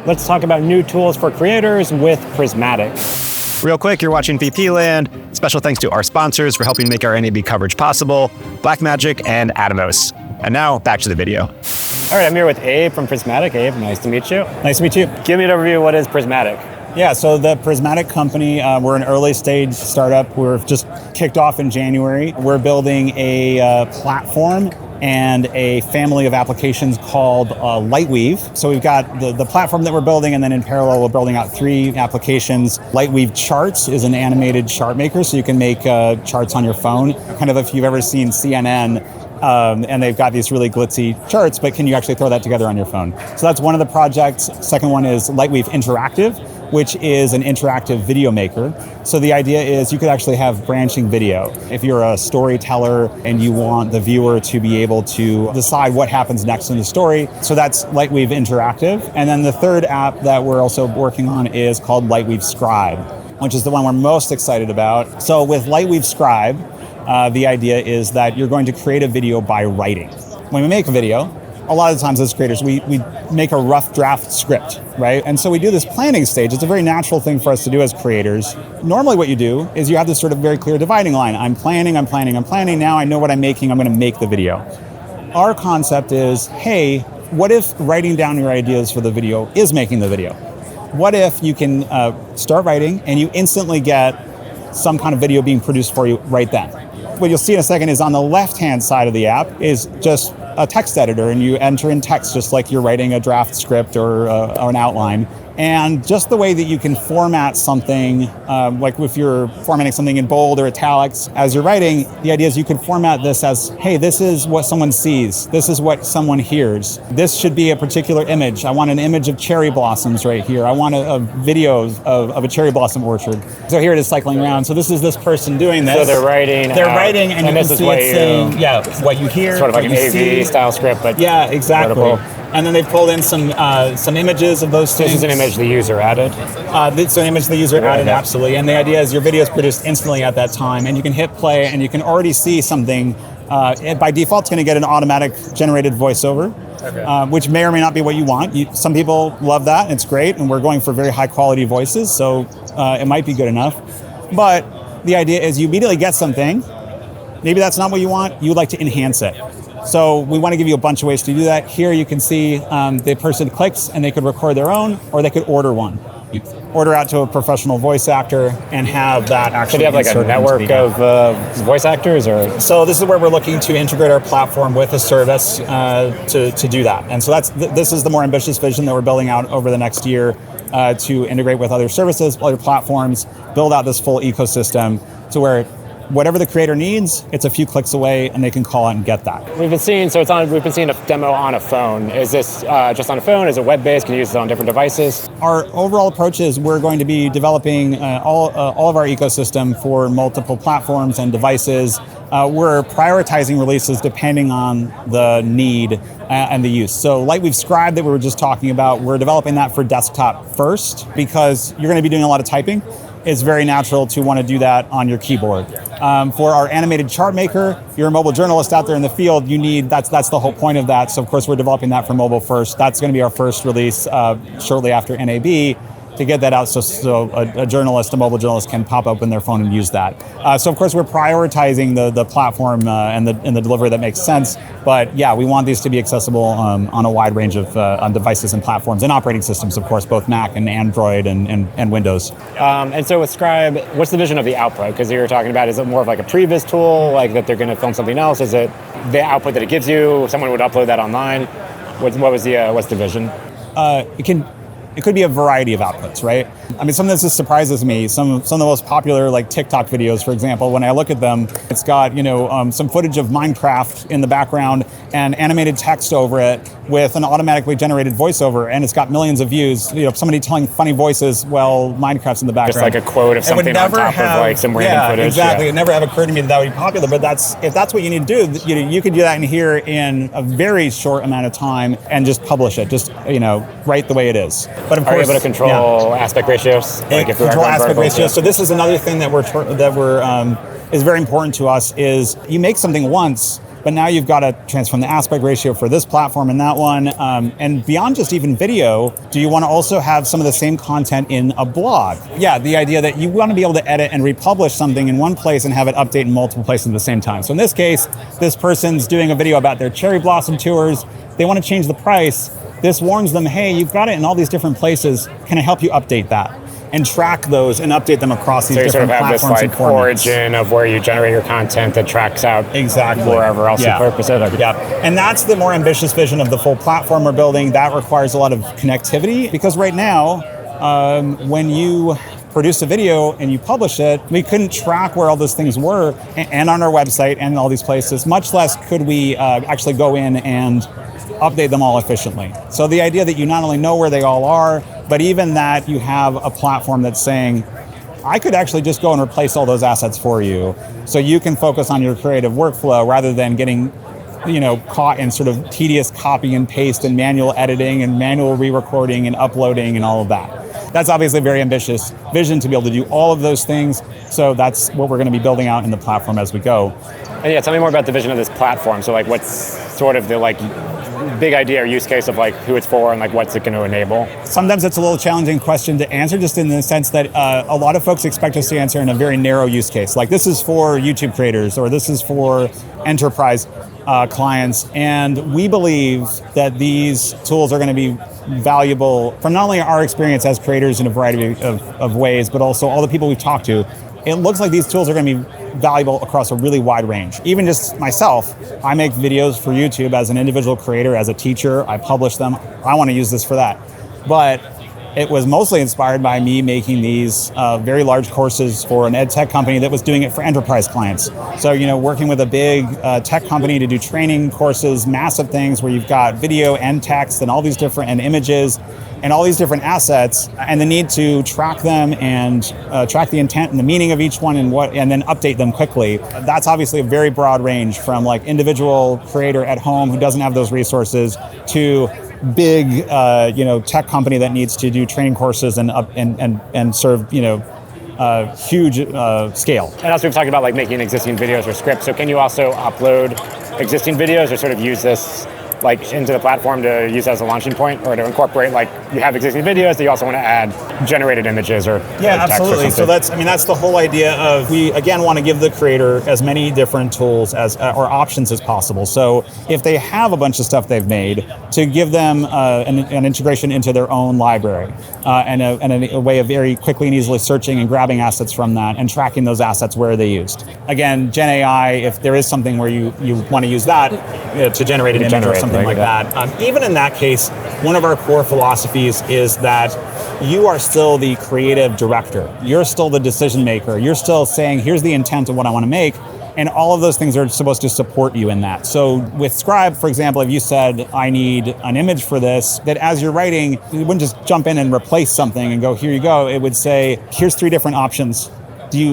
Let's talk about new tools for creators with Prismatic. Real quick, you're watching VP Land. Special thanks to our sponsors for helping make our NAB coverage possible, Blackmagic and Atomos. And now, back to the video. All right, I'm here with Abe from Prismatic. Abe, nice to meet you. Nice to meet you. Give me an overview of what is Prismatic. Yeah, so the Prismatic company, we're an early stage startup. We're just kicked off in January. We're building a platform and a family of applications called LightWeave. So we've got the platform that we're building, and then in parallel, we're building out 3 applications. LightWeave Charts is an animated chart maker, so you can make charts on your phone. Kind of if you've ever seen CNN, and they've got these really glitzy charts, but can you actually throw that together on your phone? So that's one of the projects. Second one is LightWeave Interactive, which is an interactive video maker. So the idea is you could actually have branching video. If you're a storyteller and you want the viewer to be able to decide what happens next in the story, so that's LightWeave Interactive. And then the third app that we're also working on is called LightWeave Scribe, which is the one we're most excited about. So with LightWeave Scribe, the idea is that you're going to create a video by writing. When we make a video, a lot of times as creators, we make a rough draft script, right? And so we do this planning stage. It's a very natural thing for us to do as creators. Normally what you do is you have this sort of very clear dividing line. I'm planning. Now I know what I'm making. I'm going to make the video. Our concept is, hey, what if writing down your ideas for the video is making the video? What if you can start writing and you instantly get some kind of video being produced for you right then? What you'll see in a second is on the left-hand side of the app is just a text editor, and you enter in text just like you're writing a draft script or an outline. And just the way that you can format something, like if you're formatting something in bold or italics as you're writing, the idea is you can format this as, hey, this is what someone sees. This is what someone hears. This should be a particular image. I want an image of cherry blossoms right here. I want a video of a cherry blossom orchard. So here it is cycling around. So this is this person doing this. So they're writing. And you can see it saying, what you hear. Sort of like an AV style script, but yeah, exactly. Vertical. And then they've pulled in some images of those things. This is an image the user added? It's an image the user added, absolutely. And the idea is your video is produced instantly at that time, and you can hit play, and you can already see something. By default, it's going to get an automatic generated voiceover, which may or may not be what you want. Some people love that, and it's great, and we're going for very high-quality voices, so it might be good enough. But the idea is you immediately get something. Maybe that's not what you want. You would like to enhance it. So we want to give you a bunch of ways to do that. Here you can see the person clicks and they could record their own, or they could order one. Order out to a professional voice actor and have that actually. Should you have like a network of voice actors, or? So this is where we're looking to integrate our platform with a service to do that. And so this is the more ambitious vision that we're building out over the next year to integrate with other services, other platforms, build out this full ecosystem to where whatever the creator needs, it's a few clicks away, and they can call and get that. We've been seeing a demo on a phone. Is this just on a phone? Is it web-based? Can you use it on different devices? Our overall approach is we're going to be developing all of our ecosystem for multiple platforms and devices. We're prioritizing releases depending on the need and the use. So LightWeave Scribe that we were just talking about, we're developing that for desktop first because you're going to be doing a lot of typing. It's very natural to want to do that on your keyboard. For our animated chart maker, you're a mobile journalist out there in the field, that's the whole point of that. So of course we're developing that for mobile first. That's going to be our first release shortly after NAB to get that out so a mobile journalist can pop open their phone and use that. So of course we're prioritizing the platform and the delivery that makes sense. But yeah, we want these to be accessible on a wide range of on devices and platforms and operating systems, of course, both Mac and Android and Windows. And so with Scribe, what's the vision of the output? Because you were talking about, is it more of like a previs tool, like that they're going to film something else? Is it the output that it gives you? Someone would upload that online? What's the vision? It could be a variety of outputs, right? I mean, some of this just surprises me. Some of the most popular, like TikTok videos, for example, when I look at them, it's got some footage of Minecraft in the background and animated text over it with an automatically generated voiceover, and it's got millions of views. Somebody telling funny voices while Minecraft's in the background. Just like a quote of something on top of like some random footage. Exactly. Yeah. It never have occurred to me that would be popular, but if that's what you need to do, you can do that in here in a very short amount of time and just publish it. Just write the way it is. But of course, are you able to control aspect ratios? Control aspect ratios. So this is another thing that is very important to us. Is you make something once, but now you've got to transform the aspect ratio for this platform and that one. And beyond just even video, do you want to also have some of the same content in a blog? Yeah, the idea that you want to be able to edit and republish something in one place and have it update in multiple places at the same time. So in this case, this person's doing a video about their cherry blossom tours. They want to change the price. This warns them, hey, you've got it in all these different places. Can I help you update that? And track those and update them across these different platforms. So you sort of have this origin of where you generate your content that tracks out wherever else you purpose it. Yeah, and that's the more ambitious vision of the full platform we're building. That requires a lot of connectivity, because right now, when you produce a video and you publish it, we couldn't track where all those things were, and on our website and all these places, much less could we actually go in and update them all efficiently. So the idea that you not only know where they all are, but even that you have a platform that's saying, I could actually just go and replace all those assets for you, so you can focus on your creative workflow rather than getting caught in sort of tedious copy and paste and manual editing and manual re-recording and uploading and all of that. That's obviously a very ambitious vision to be able to do all of those things. So that's what we're going to be building out in the platform as we go. And yeah, tell me more about the vision of this platform. So like, what's sort of the big idea or use case of who it's for and what's it going to enable? Sometimes it's a little challenging question to answer, just in the sense that a lot of folks expect us to answer in a very narrow use case. Like, this is for YouTube creators, or this is for enterprise clients. And we believe that these tools are going to be valuable from not only our experience as creators in a variety of ways, but also all the people we've talked to. It looks like these tools are going to be valuable across a really wide range. Even just myself, I make videos for YouTube as an individual creator, as a teacher. I publish them. I want to use this for that. But it was mostly inspired by me making these very large courses for an ed tech company that was doing it for enterprise clients. So, working with a big tech company to do training courses, massive things where you've got video and text and all these different, and images and all these different assets, and the need to track them and track the intent and the meaning of each one, and then update them quickly. That's obviously a very broad range, from individual creator at home who doesn't have those resources to big tech company that needs to do training courses and serve huge scale. And also we've talked about making existing videos or scripts. So can you also upload existing videos or sort of use this into the platform to use as a launching point, or to incorporate, you have existing videos that you also want to add generated images or text absolutely. So that's the whole idea of, we again want to give the creator as many different tools as or options as possible. So if they have a bunch of stuff they've made, to give them an integration into their own library and a way of very quickly and easily searching and grabbing assets from that and tracking those assets where they used. Again, Gen AI, if there is something where you want to use that to generate an image or something like that. Even in that case, one of our core philosophies is that you are still the creative director. You're still the decision maker. You're still saying, here's the intent of what I want to make. And all of those things are supposed to support you in that. So with Scribe, for example, if you said, I need an image for this, that as you're writing, you wouldn't just jump in and replace something and go, here you go. It would say, here's 3 different options.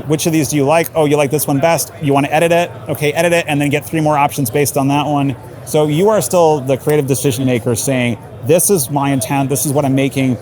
Which of these do you like? Oh, you like this one best. You want to edit it? Okay, edit it, and then get 3 more options based on that one. So you are still the creative decision maker saying, this is my intent, this is what I'm making.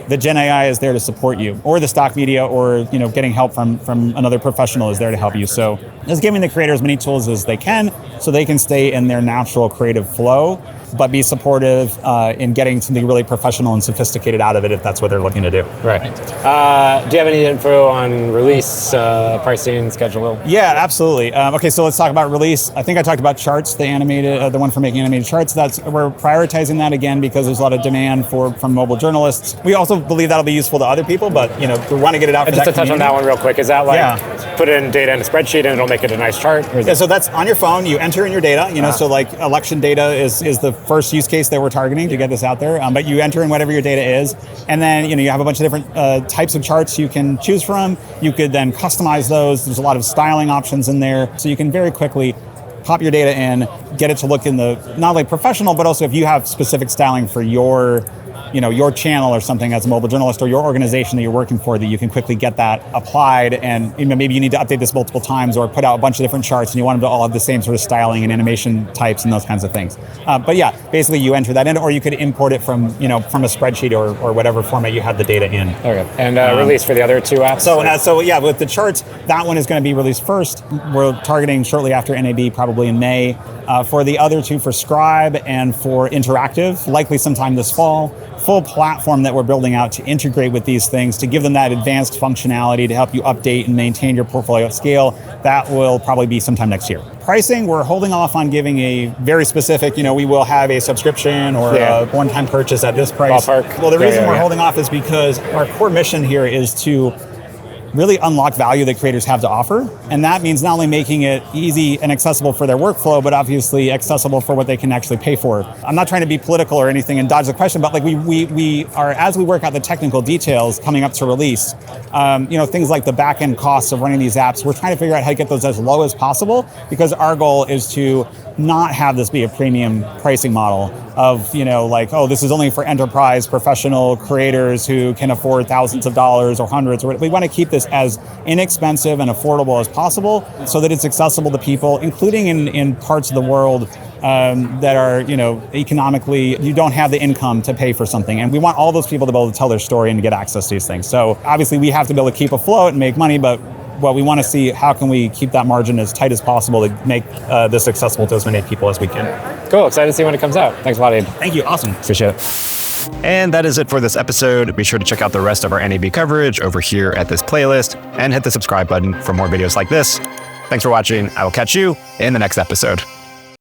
The Gen AI is there to support you, or the stock media, or getting help from another professional is there to help you. So just giving the creators as many tools as they can, so they can stay in their natural creative flow, but be supportive in getting something really professional and sophisticated out of it if that's what they're looking to do. Right. Do you have any info on release, pricing, schedule? Yeah, absolutely. Okay, so let's talk about release. I think I talked about charts, the animated, the one for making animated charts. We're prioritizing that again because there's a lot of demand from mobile journalists. We also believe that'll be useful to other people, but we want to get it out. And for just to touch on that one real quick, is that put in data in a spreadsheet and it'll make it a nice chart? Yeah, so that's on your phone. You enter in your data. So election data is the first use case that we're targeting to get this out there. But you enter in whatever your data is, and then you have a bunch of different types of charts you can choose from. You could then customize those. There's a lot of styling options in there, so you can very quickly pop your data in, get it to look in the not only professional, but also if you have specific styling for your channel or something as a mobile journalist, or your organization that you're working for, that you can quickly get that applied. And maybe you need to update this multiple times or put out a bunch of different charts and you want them to all have the same sort of styling and animation types and those kinds of things. But yeah, basically you enter that in, or you could import it from a spreadsheet or whatever format you had the data in. Okay. And release for the other 2 apps? So yeah, with the charts, that one is going to be released first. We're targeting shortly after NAB, probably in May. For the other two, for Scribe and for Interactive, likely sometime this fall. Full platform that we're building out to integrate with these things, to give them that advanced functionality to help you update and maintain your portfolio at scale. That will probably be sometime next year. Pricing, we're holding off on giving a very specific, we will have a subscription or a one-time purchase at this price. Ballpark. Well, the reason we're holding off is because our core mission here is to really unlock value that creators have to offer. And that means not only making it easy and accessible for their workflow, but obviously accessible for what they can actually pay for. I'm not trying to be political or anything and dodge the question, but like we are, as we work out the technical details coming up to release, things like the back-end costs of running these apps, we're trying to figure out how to get those as low as possible, because our goal is to not have this be a premium pricing model of, this is only for enterprise professional creators who can afford thousands of dollars or hundreds. We want to keep this as inexpensive and affordable as possible so that it's accessible to people, including in parts of the world that are, economically, you don't have the income to pay for something. And we want all those people to be able to tell their story and get access to these things. So obviously we have to be able to keep afloat and make money, but what we want to see, how can we keep that margin as tight as possible to make this accessible to as many people as we can. Cool, excited to see when it comes out. Thanks a lot, Abe. Thank you, awesome. Appreciate it. And that is it for this episode. Be sure to check out the rest of our NAB coverage over here at this playlist and hit the subscribe button for more videos like this. Thanks for watching. I will catch you in the next episode.